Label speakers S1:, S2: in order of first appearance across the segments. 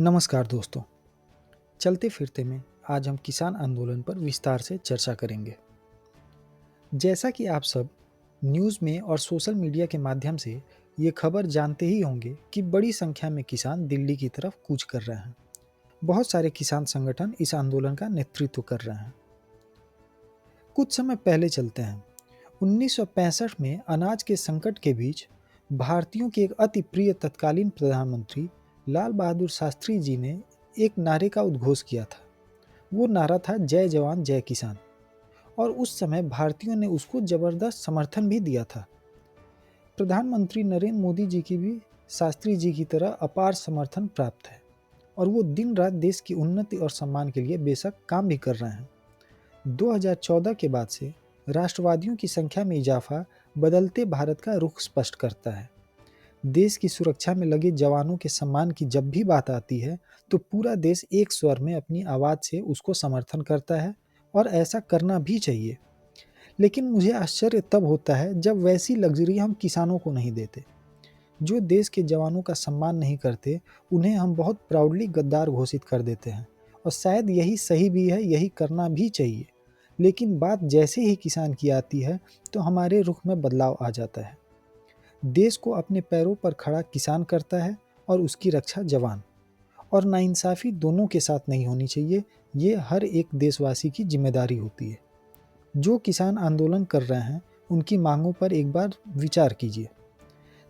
S1: नमस्कार दोस्तों। चलते फिरते में आज हम किसान आंदोलन पर विस्तार से चर्चा करेंगे। जैसा कि आप सब न्यूज़ में और सोशल मीडिया के माध्यम से ये खबर जानते ही होंगे कि बड़ी संख्या में किसान दिल्ली की तरफ कूच कर रहे हैं। बहुत सारे किसान संगठन इस आंदोलन का नेतृत्व कर रहे हैं। कुछ समय पहले चलते हैं। 1965 में अनाज के संकट के बीच भारतीयों के एक अति प्रिय तत्कालीन प्रधानमंत्री लाल बहादुर शास्त्री जी ने एक नारे का उद्घोष किया था। वो नारा था जय जवान जय किसान, और उस समय भारतीयों ने उसको जबरदस्त समर्थन भी दिया था। प्रधानमंत्री नरेंद्र मोदी जी की भी शास्त्री जी की तरह अपार समर्थन प्राप्त है, और वो दिन रात देश की उन्नति और सम्मान के लिए बेशक काम भी कर रहे हैं। 2014 के बाद से राष्ट्रवादियों की संख्या में इजाफा बदलते भारत का रुख स्पष्ट करता है। देश की सुरक्षा में लगे जवानों के सम्मान की जब भी बात आती है, तो पूरा देश एक स्वर में अपनी आवाज़ से उसको समर्थन करता है, और ऐसा करना भी चाहिए। लेकिन मुझे आश्चर्य तब होता है जब वैसी लग्जरी हम किसानों को नहीं देते। जो देश के जवानों का सम्मान नहीं करते, उन्हें हम बहुत प्राउडली गद्दार घोषित कर देते हैं, और शायद यही सही भी है, यही करना भी चाहिए। लेकिन बात जैसे ही किसान की आती है, तो हमारे रुख में बदलाव आ जाता है। देश को अपने पैरों पर खड़ा किसान करता है, और उसकी रक्षा जवान। और नाइंसाफ़ी दोनों के साथ नहीं होनी चाहिए, ये हर एक देशवासी की जिम्मेदारी होती है। जो किसान आंदोलन कर रहे हैं, उनकी मांगों पर एक बार विचार कीजिए।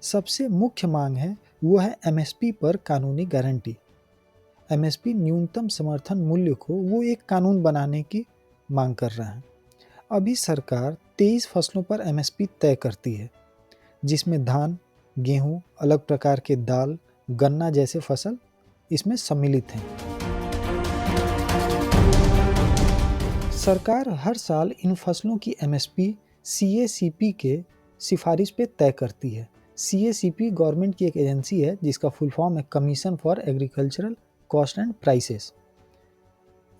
S1: सबसे मुख्य मांग है, वो है एमएसपी पर कानूनी गारंटी। एमएसपी न्यूनतम समर्थन मूल्य को वो एक कानून बनाने की मांग कर रहे हैं। अभी सरकार 23 फसलों पर एमएसपी तय करती है, जिसमें धान, गेहूं, अलग प्रकार के दाल, गन्ना जैसे फसल इसमें सम्मिलित हैं। सरकार हर साल इन फसलों की एमएसपी सीएसीपी के सिफारिश पे तय करती है। सीएसीपी गवर्नमेंट की एक एजेंसी है, जिसका फुल फॉर्म है commission for agricultural cost and prices.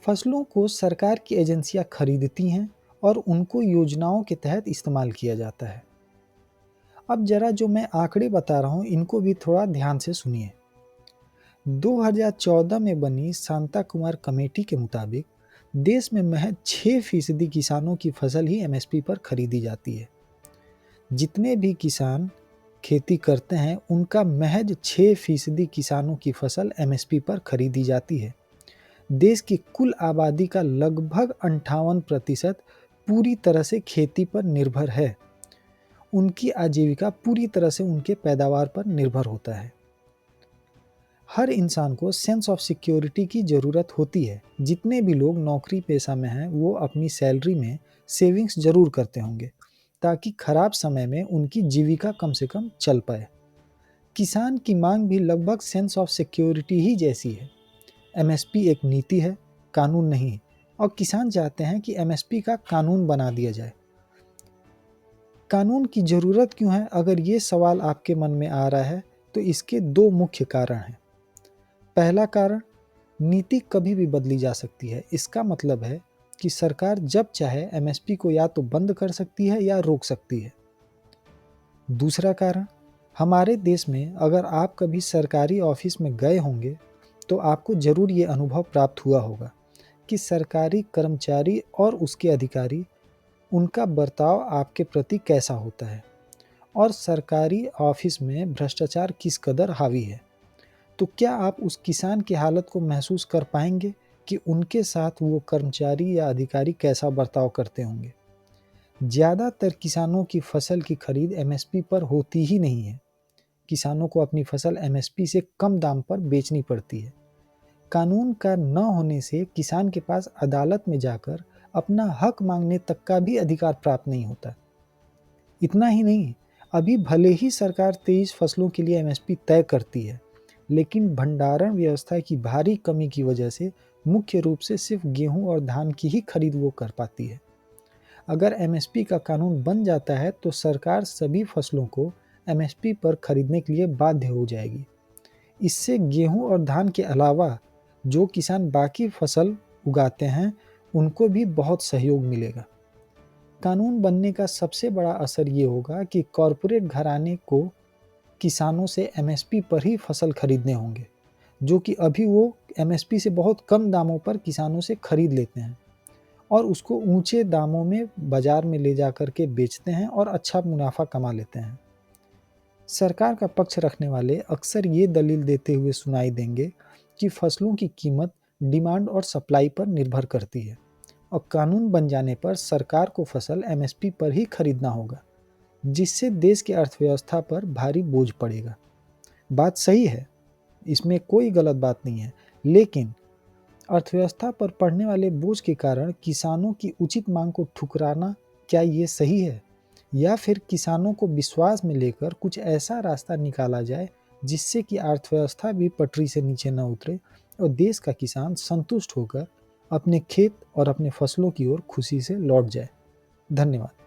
S1: फसलों को सरकार की एजेंसियां खरीदती हैं, और उनको योजनाओं के तहत इस्तेमाल किया जाता है। अब जरा जो मैं आंकड़े बता रहा हूँ, इनको भी थोड़ा ध्यान से सुनिए। 2014 में बनी शांता कुमार कमेटी के मुताबिक देश में महज 6% किसानों की फसल ही एमएसपी पर खरीदी जाती है। जितने भी किसान खेती करते हैं, उनका महज 6% किसानों की फसल एमएसपी पर खरीदी जाती है। देश की कुल आबादी का लगभग 58% पूरी तरह से खेती पर निर्भर है। उनकी आजीविका पूरी तरह से उनके पैदावार पर निर्भर होता है। हर इंसान को सेंस ऑफ सिक्योरिटी की ज़रूरत होती है। जितने भी लोग नौकरी पेशा में हैं, वो अपनी सैलरी में सेविंग्स ज़रूर करते होंगे, ताकि खराब समय में उनकी जीविका कम से कम चल पाए। किसान की मांग भी लगभग सेंस ऑफ सिक्योरिटी ही जैसी है। एमएसपी एक नीति है, कानून नहीं, और किसान चाहते हैं कि एमएसपी का कानून बना दिया जाए। कानून की ज़रूरत क्यों है? अगर ये सवाल आपके मन में आ रहा है, तो इसके दो मुख्य कारण हैं। पहला कारण, नीति कभी भी बदली जा सकती है। इसका मतलब है कि सरकार जब चाहे एमएसपी को या तो बंद कर सकती है या रोक सकती है। दूसरा कारण, हमारे देश में अगर आप कभी सरकारी ऑफिस में गए होंगे, तो आपको ज़रूर ये अनुभव प्राप्त हुआ होगा कि सरकारी कर्मचारी और उसके अधिकारी, उनका बर्ताव आपके प्रति कैसा होता है, और सरकारी ऑफिस में भ्रष्टाचार किस कदर हावी है। तो क्या आप उस किसान की हालत को महसूस कर पाएंगे कि उनके साथ वो कर्मचारी या अधिकारी कैसा बर्ताव करते होंगे? ज़्यादातर किसानों की फसल की खरीद एमएसपी पर होती ही नहीं है। किसानों को अपनी फसल एमएसपी से कम दाम पर बेचनी पड़ती है। कानून का न होने से किसान के पास अदालत में जाकर अपना हक मांगने तक का भी अधिकार प्राप्त नहीं होता। इतना ही नहीं, अभी भले ही सरकार 23 फसलों के लिए एमएसपी तय करती है, लेकिन भंडारण व्यवस्था की भारी कमी की वजह से मुख्य रूप से सिर्फ गेहूं और धान की ही खरीद वो कर पाती है। अगर एमएसपी का कानून बन जाता है, तो सरकार सभी फसलों को एमएसपी पर खरीदने के लिए बाध्य हो जाएगी। इससे गेहूं और धान के अलावा जो किसान बाकी फसल उगाते हैं, उनको भी बहुत सहयोग मिलेगा। कानून बनने का सबसे बड़ा असर ये होगा कि कॉरपोरेट घराने को किसानों से एमएसपी पर ही फसल खरीदने होंगे, जो कि अभी वो एमएसपी से बहुत कम दामों पर किसानों से खरीद लेते हैं और उसको ऊंचे दामों में बाजार में ले जाकर के बेचते हैं और अच्छा मुनाफा कमा लेते हैं। सरकार का पक्ष रखने वाले अक्सर ये दलील देते हुए सुनाई देंगे कि फसलों की कीमत डिमांड और सप्लाई पर निर्भर करती है और कानून बन जाने पर सरकार को फसल एमएसपी पर ही खरीदना होगा, जिससे देश की अर्थव्यवस्था पर भारी बोझ पड़ेगा। बात सही है, इसमें कोई गलत बात नहीं है, लेकिन अर्थव्यवस्था पर पड़ने वाले बोझ के कारण किसानों की उचित मांग को ठुकराना, क्या ये सही है? या फिर किसानों को विश्वास में लेकर कुछ ऐसा रास्ता निकाला जाए जिससे कि अर्थव्यवस्था भी पटरी से नीचे न उतरे और देश का किसान संतुष्ट होकर अपने खेत और अपने फसलों की ओर खुशी से लौट जाए। धन्यवाद।